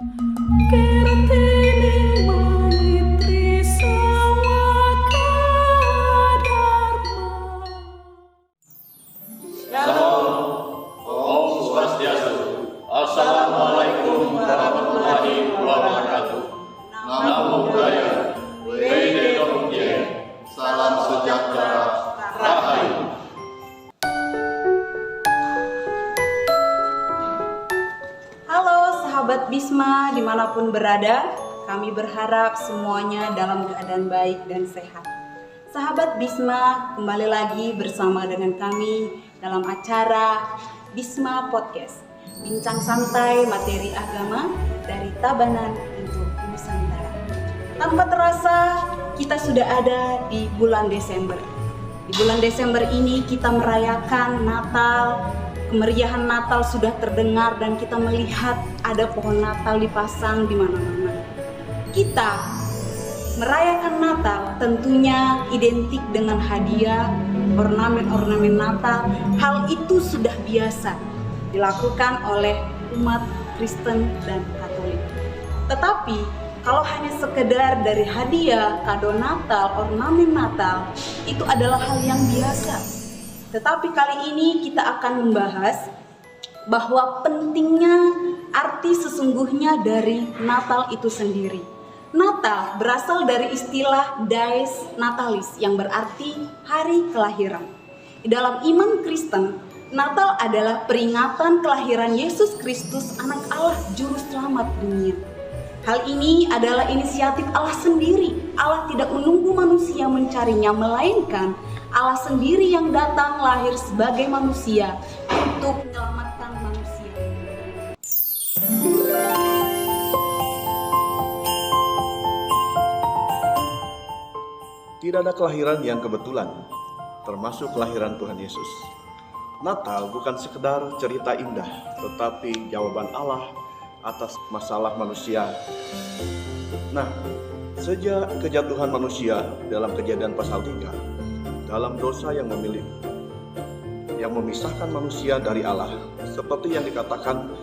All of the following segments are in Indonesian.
Shalom, Om Swastiastu. Assalamualaikum warahmatullahi wabarakatuh. Namo Buddhaya, Wede Torungye, salam sejahtera, Rahayu. Halo sahabat Bisma dimanapun berada, kami berharap semuanya dalam keadaan baik dan sehat. Sahabat Bisma, kembali lagi bersama dengan kami dalam acara Bisma Podcast, bincang santai materi agama dari Tabanan untuk Nusantara. Tanpa terasa kita sudah ada di bulan Desember. Di bulan Desember ini kita merayakan Natal. Kemeriahan Natal sudah terdengar dan kita melihat ada pohon Natal dipasang di mana-mana. Kita merayakan Natal tentunya identik dengan hadiah, ornamen-ornamen Natal. Hal itu sudah biasa dilakukan oleh umat Kristen dan Katolik. Tetapi kalau hanya sekedar dari hadiah, kado Natal, ornamen Natal, itu adalah hal yang biasa. Tetapi kali ini kita akan membahas bahwa pentingnya arti sesungguhnya dari Natal itu sendiri. Natal berasal dari istilah Dies Natalis yang berarti hari kelahiran. Di dalam iman Kristen, Natal adalah peringatan kelahiran Yesus Kristus, anak Allah juru selamat dunia. Hal ini adalah inisiatif Allah sendiri. Allah tidak menunggu manusia mencarinya, melainkan Allah sendiri yang datang lahir sebagai manusia untuk menyelamatkan manusia. Tidak ada kelahiran yang kebetulan, termasuk kelahiran Tuhan Yesus. Natal bukan sekedar cerita indah, tetapi jawaban Allah atas masalah manusia. Nah, sejak kejatuhan manusia dalam Kejadian pasal 3, dalam dosa yang memisahkan manusia dari Allah, seperti yang dikatakan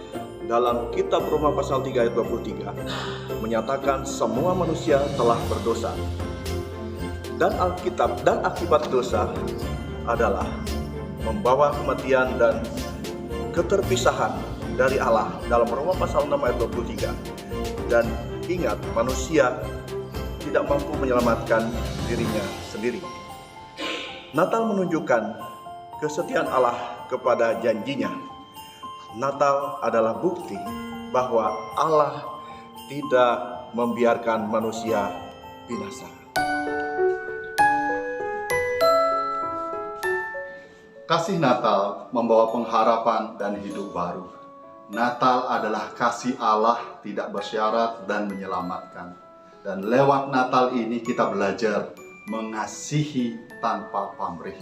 dalam kitab Roma pasal 3 ayat 23, menyatakan semua manusia telah berdosa. Dan akibat dosa adalah membawa kematian dan keterpisahan dari Allah dalam Roma pasal 6 ayat 23. Dan ingat, manusia tidak mampu menyelamatkan dirinya sendiri. Natal menunjukkan kesetiaan Allah kepada janjinya. Natal adalah bukti bahwa Allah tidak membiarkan manusia binasa. Kasih Natal membawa pengharapan dan hidup baru. Natal adalah kasih Allah tidak bersyarat dan menyelamatkan. Dan lewat Natal ini kita belajar mengasihi tanpa pamrih,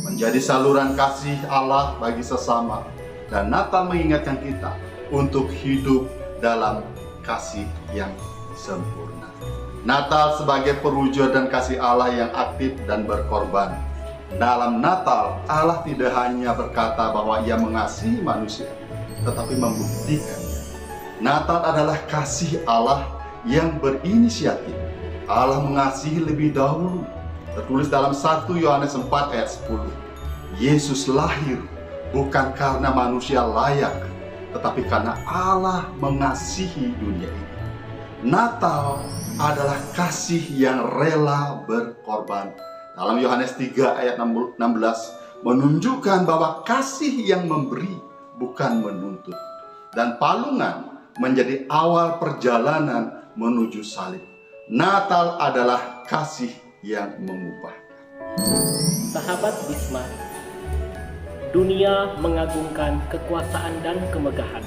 menjadi saluran kasih Allah bagi sesama. Dan Natal mengingatkan kita untuk hidup dalam kasih yang sempurna. Natal sebagai perwujudan kasih Allah yang aktif dan berkorban. Dalam Natal, Allah tidak hanya berkata bahwa Ia mengasihi manusia, tetapi membuktikannya. Natal adalah kasih Allah yang berinisiatif. Allah mengasihi lebih dahulu. Tertulis dalam 1 Yohanes 4 ayat 10. Yesus lahir bukan karena manusia layak, tetapi karena Allah mengasihi dunia ini. Natal adalah kasih yang rela berkorban. Dalam Yohanes 3 ayat 16 menunjukkan bahwa kasih yang memberi bukan menuntut. Dan palungan menjadi awal perjalanan menuju salib. Natal adalah kasih yang mengubah. Sahabat Bisma, dunia mengagungkan kekuasaan dan kemegahan.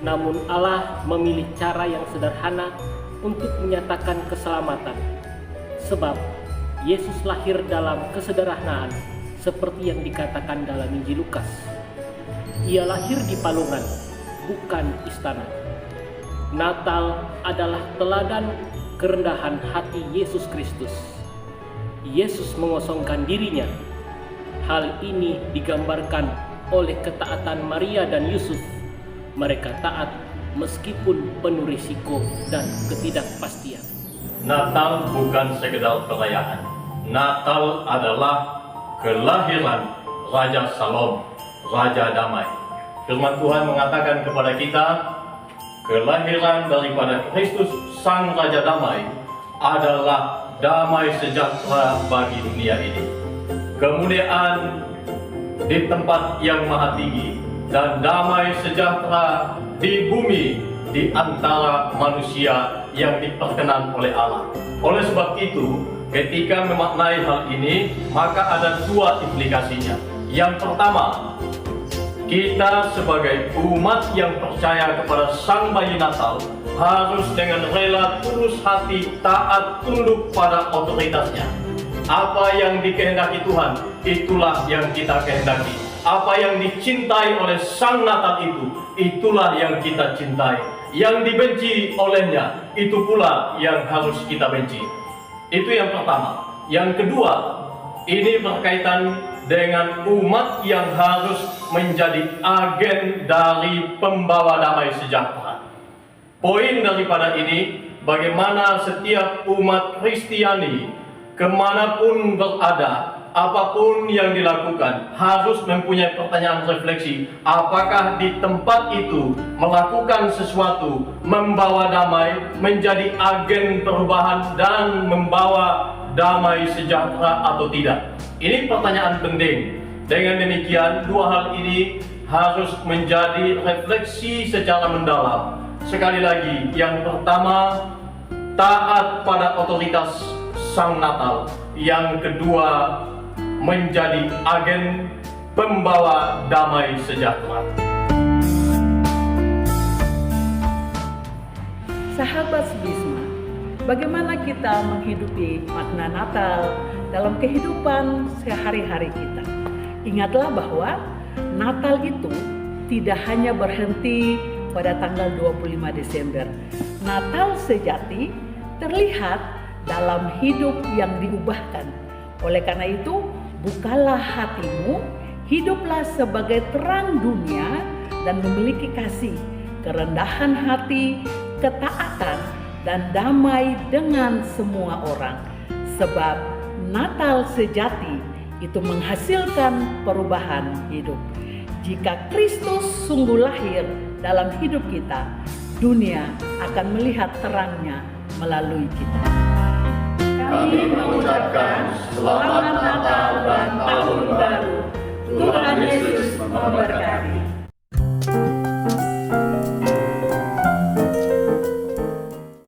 Namun Allah memilih cara yang sederhana untuk menyatakan keselamatan. Sebab Yesus lahir dalam kesederhanaan seperti yang dikatakan dalam Injil Lukas. Ia lahir di palungan, bukan istana. Natal adalah teladan kerendahan hati Yesus Kristus. Yesus mengosongkan dirinya. Hal ini digambarkan oleh ketaatan Maria dan Yusuf. Mereka taat meskipun penuh risiko dan ketidakpastian. Natal bukan sekedar perayaan. Natal adalah kelahiran Raja Salom, Raja Damai. Firman Tuhan mengatakan kepada kita, kelahiran daripada Kristus Sang Raja Damai adalah damai sejahtera bagi dunia ini. Kemuliaan di tempat yang maha tinggi dan damai sejahtera di bumi di antara manusia yang diperkenan oleh Allah. Oleh sebab itu, ketika memaknai hal ini, maka ada dua implikasinya. Yang pertama, kita sebagai umat yang percaya kepada Sang Bayi Natal harus dengan rela tulus hati taat tunduk pada otoritasnya. Apa yang dikehendaki Tuhan, itulah yang kita kehendaki. Apa yang dicintai oleh Sang Natal itu, itulah yang kita cintai. Yang dibenci olehnya, itu pula yang harus kita benci. Itu yang pertama. Yang kedua, ini berkaitan dengan umat yang harus menjadi agen dari pembawa damai sejahtera. Poin daripada ini, bagaimana setiap umat Kristiani kemanapun berada, apapun yang dilakukan, harus mempunyai pertanyaan refleksi. Apakah di tempat itu melakukan sesuatu, membawa damai, menjadi agen perubahan dan membawa damai sejahtera atau tidak? Ini pertanyaan penting. Dengan demikian, dua hal ini harus menjadi refleksi secara mendalam. Sekali lagi, yang pertama, taat pada otoritas Sang Natal. Yang kedua, menjadi agen pembawa damai sejahtera. Sahabat Bisma, bagaimana kita menghidupi makna Natal dalam kehidupan sehari-hari kita? Ingatlah bahwa Natal itu tidak hanya berhenti pada tanggal 25 Desember. Natal sejati terlihat dalam hidup yang diubahkan. Oleh karena itu, bukalah hatimu, hiduplah sebagai terang dunia dan memiliki kasih, kerendahan hati, ketaatan, dan damai dengan semua orang. Sebab Natal sejati itu menghasilkan perubahan hidup. Jika Kristus sungguh lahir dalam hidup kita, dunia akan melihat terangnya melalui kita. Kami mengucapkan selamat Natal dan Tahun Baru. Tuhan Yesus memberkati.